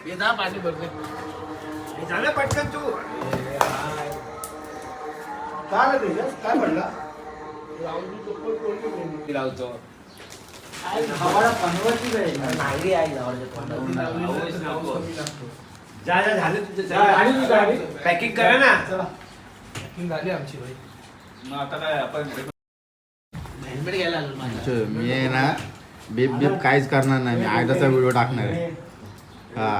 ये ना पाणी भरले झालं पटकन तू काय म्हणला लावतो नाही आई जा झालं तुझं पॅकिंग करा ना झाली आमची भाई मग आता काय आपण हेल्मेट घ्यायला आलो माझ्या मी आहे ना बीप बीप काहीच करणार नाही मी आयदाचा व्हिडिओ टाकणार आहे हा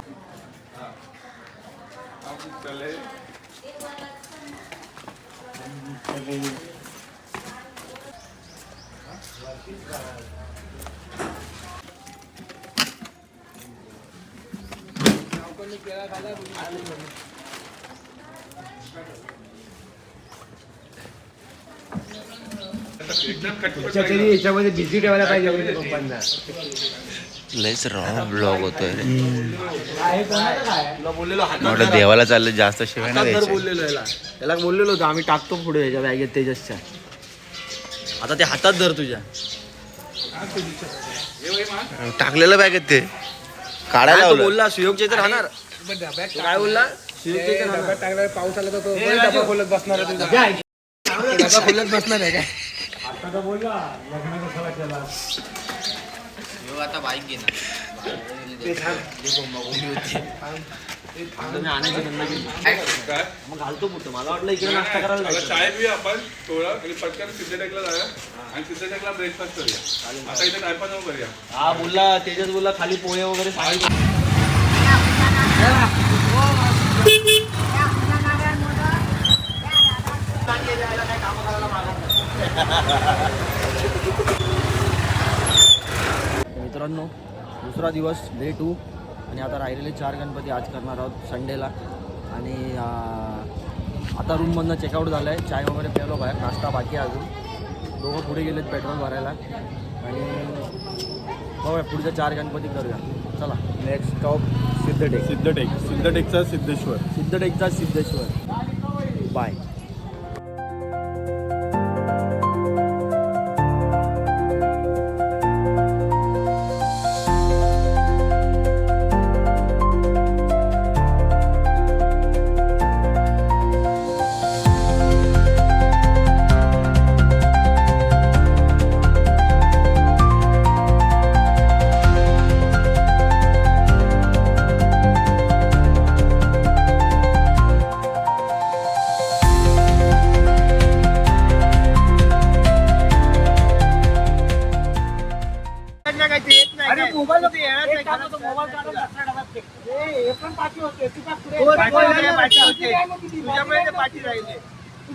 याच्यामध्ये बिझी ठेवायला पाहिजे पप्पांना लयच रॉ ब्लॉग होतोय रे तुला बोललेलो म्हटलं देवाला चाललं जास्त शिवाय ना द्यायचं बोललेलो याला बोललेलो होतो आम्ही टाकतो पुढे याच्या बॅगेत तेजसच्या आता ते हातात धर तुझ्या टाकलेलं बॅग ते काढायला तो लावलं बोलला सुयोगचे तर राहणार तो काय बोलला सुयोगचे तर राहणार टाकला पाऊस आला तर तो डबा खोलत बसणार आहे तुझा डबा खोलत बसणार आहे काय आता तर बोलला लग्न कशाला केला आता बाईक घेणार मी आणायची बंद केली मग घालतो कुठं मला वाटलं इकडे नाश्ता करायला आता जायचं. चाय पिऊया आपण थोडं आणि पटकन सिद्धटेकला जाऊया आणि सिद्धटेकला ब्रेकफास्ट करूया आता इथे काय पण करूया हा बोलला तेजस बोलला खाली पोहे वगैरे सांगितलं मित्रांनो दुसरा दिवस डे 2 आणि आता राहिलेले 4 गणपती आज करणार आहोत संडेला आणि आता रूममधनं चेकआउट झालं आहे चाय वगैरे प्यालो बाहेर नाश्ता बाकी आहे अजून दोघं पुढे गेलेत पेट्रोल भरायला आणि बघूया पुढच्या 4 गणपती करूया चला नेक्स्ट स्टॉप सिद्धटेकचा सिद्धेश्वर सिद्धटेकचा सिद्धेश्वर बाय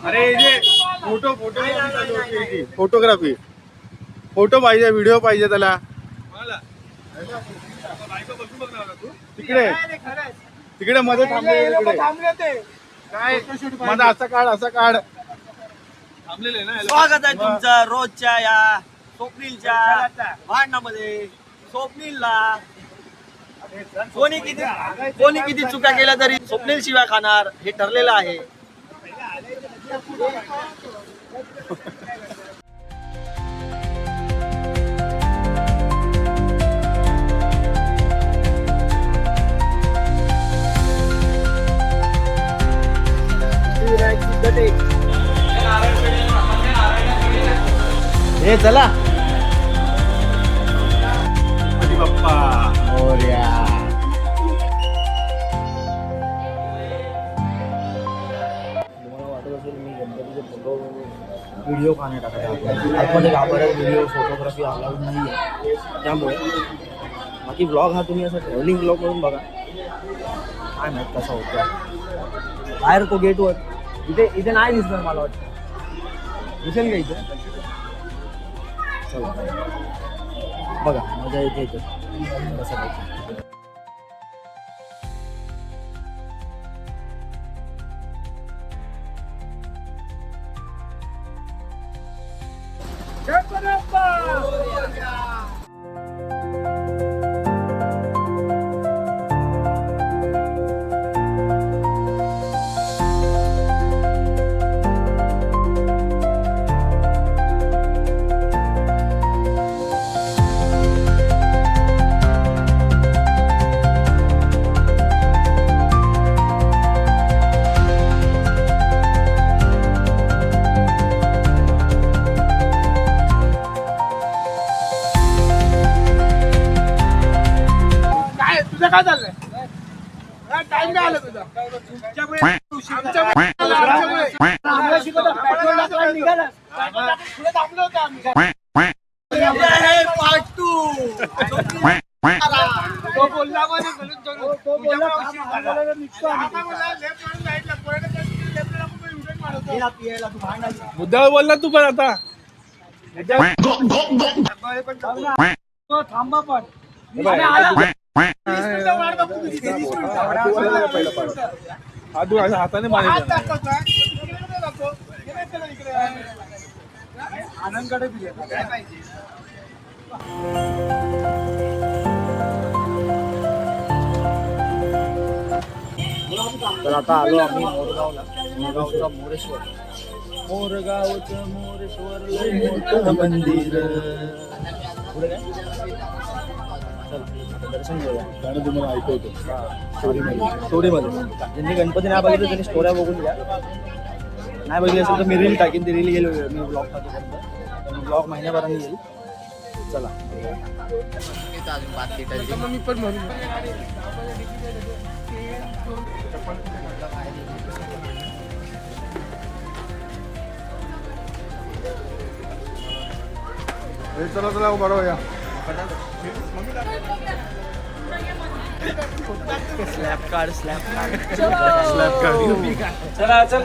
अरे फोटोग्राफी फोटो पाहिजे व्हिडिओ पाहिजे त्याला तिकडे तिकडे मध्ये थांबले काय माझा असा काढ थांबलेले ना स्वागत आहे तुमचं रोजच्या या स्वप्नीलच्या भांडणामध्ये स्वप्नीलला कोणी किती चुका केल्या तरी स्वप्नील शिवाय खाणार हे ठरलेलं आहे हे चला बाप्पा मोरया तुम्हाला वाटत असेल मी गणपतीचे फोटो व्हिडिओ का नाही टाकत आतमध्ये गाभाऱ्यात व्हिडिओ फोटोग्राफी अलाउड नाही आहे त्यामुळे बाकी ब्लॉग हा तुम्ही असं ट्रॅव्हलिंग ब्लॉग करून बघा काय माहीत कसा होतो बाहेर तो गेटवर इथे नाही दिसणार मला वाटतं दिसेल का इथे चला बघा मजा येते इथे कसं पाहिजे तुझं काय चाललंय टाइम काय आला तुझा आम्हाला शिकवतो पेट्रोल टाकला निघाला पुढे थांबलो होतो आम्ही पार्ट 2 तो बोलला तो बोलला निघतो मुद्दा बोलला तू पण आता थांबा पण हाताने आनंदकडे दिले तर आता आलो आम्ही मोरगावला. मोरगावचा मोरेश्वर. मोरगावचं मोरेश्वर लय मोठं मंदिर. पुढे काय? चला आता दर्शन घेऊया. गाणं तुम्हाला ऐकवतो स्टोरीमध्ये ज्यांनी गणपती नाही बघितलं त्यांनी स्टोऱ्या बघून घ्या. नाही बघितली असेल तर मी रील टाकीन. ती रील येईल मी ब्लॉग टाकेपर्यंत. ब्लॉग महिन्याभराने येईल. चला मी पण म्हणून चला चला बरोबर या स्लॅब कार्ड चला चल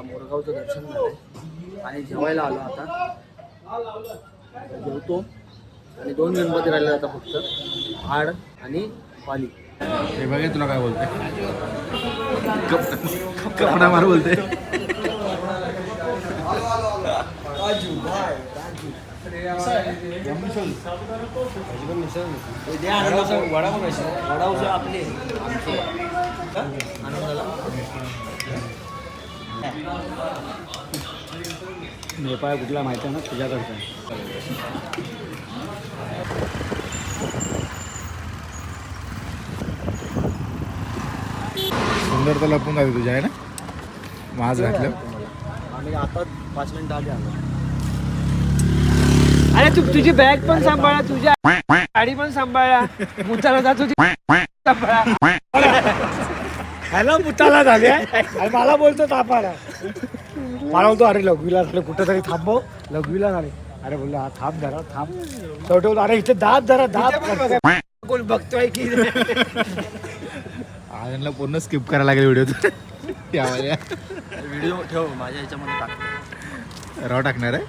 मोरगावचं दर्शन झालंय आणि जेवायला आलो आता. जेवतो आणि 2 गणपती राहिले आता फक्त, हाड आणि पाली. हे बघे तुला काय बोलते कपडा मार बोलते. नेपाळ कुठला माहिती आहे ना तुझ्याकडचा. सुंदर तर लपून जाते तुझ्या आहे ना माझ घातलं. आम्ही आता 5 मिनिटं आधी आलो. अरे तू तुझी बॅग पण सांभाळा, तुझ्या गाडी पण सांभाळा, मुताला जातो सांभाळा. ह्याला मुताला झाले आणि मला बोलतो तापाला. मला बोलतो अरे लघवीला झालं कुठं तरी थांबव, लघवीला झाले. अरे बोललो हा थांब जरा थांब. चौटवलं अरे इथे दात जरा दात कोण बघतोय की आर्यनला पूर्ण स्किप करायला लागेल व्हिडिओ त्यामध्ये. व्हिडिओ ठेव माझ्या ह्याच्यामध्ये टाक. राव टाकणार आहे.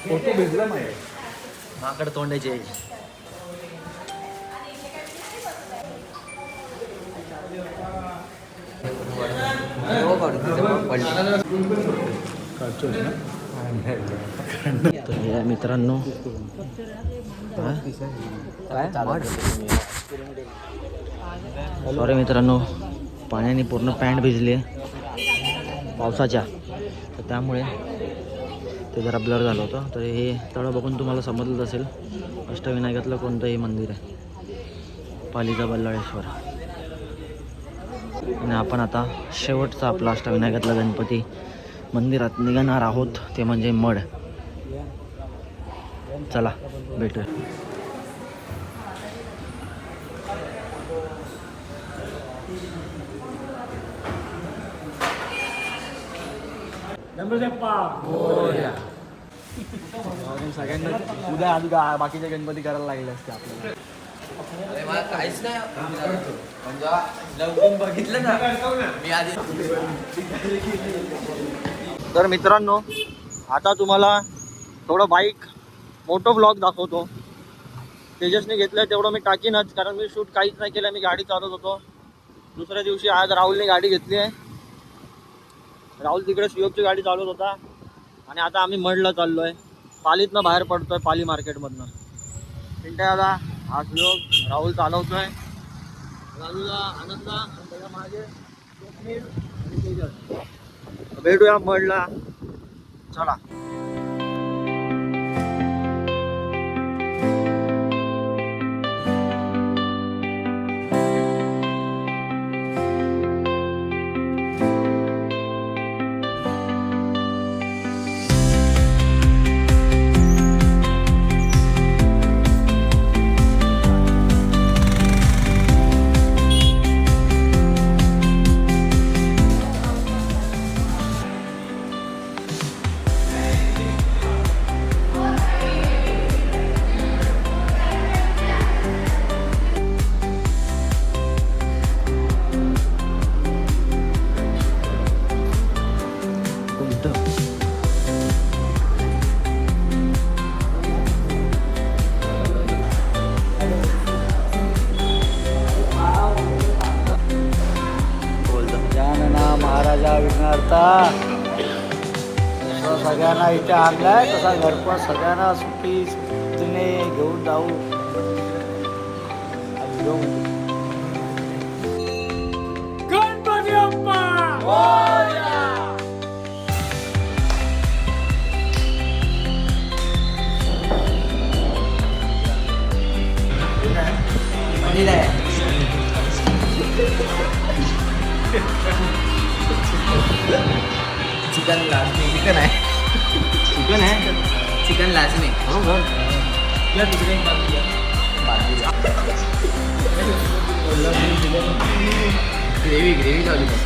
फोटो भेटला नाही माकड तोंडाचे. तर हे मित्रांनो सॉरी मित्रांनो, पाण्याने पूर्ण पॅन्ट भिजली आहे पावसाच्या, तर त्यामुळे ते जरा ब्लर झालं होतं. तर हे तळं बघून तुम्हाला समजलं असेल अष्टविनायकातलं कोणतं हे मंदिर आहे, पालीचा बल्लाळेश्वर. आणि आपण आता शेवटचा आपला अष्टविनायकातला गणपती मंदिरात निघणार आहोत, ते म्हणजे मड. चला भेटूया. सगळ्यांना उद्या आधी बाकीचे गणपती करायला लागले असते आपल्याला. काहीच नाही बघितलं ना मी आधी. तर मित्रांनो आता तुम्हाला थोडं बाईक मोठं ब्लॉग दाखवतो. तेजसने घेतलं तेवढं मी टाकीनच, कारण मी शूट काहीच नाही केलं, मी गाडी चालवत होतो. दुसऱ्या दिवशी आज राहुलने गाडी घेतली आहे. राहुल तिकडे सुयोगची गाडी चालवत होता आणि आता आम्ही मडला चाललो आहे. पालीतनं बाहेर पडतोय, पाली मार्केटमधनं. पिंट्या दादा, हा सुयोग, राहुल चालवतोय, बाजूला आनंदा आणि त्याच्या मागे स्वप्नील आणि तेजस. भेटूया मडला, चला. महाराजा विघ्नहर्ता जसा सगळ्यांना इथे आणलाय तसा घरपोच सगळ्यांना सुखी सुखीने घेऊन जाऊ. गणपती बाप्पा चिकन लाचणी. चिकन आहे, चिकन आहे, चिकन लाचणी. बरोबर. या तिकडे एक बाजूला. ग्रेव्ही लावली भाजी.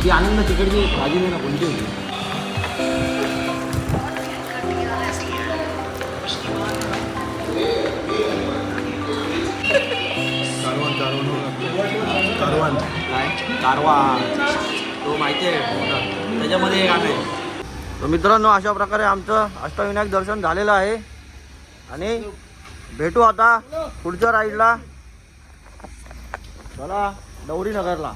ती आनंद तिकडची भाजी नाही ना, कोणती होती? काय कारवा, तो माहिती आहे, त्याच्यामध्ये एक आहे. तर मित्रांनो अशा प्रकारे आमचं अष्टविनायक दर्शन झालेलं आहे आणि भेटू आता पुढच्या राईडला. चला दौरी नगरला.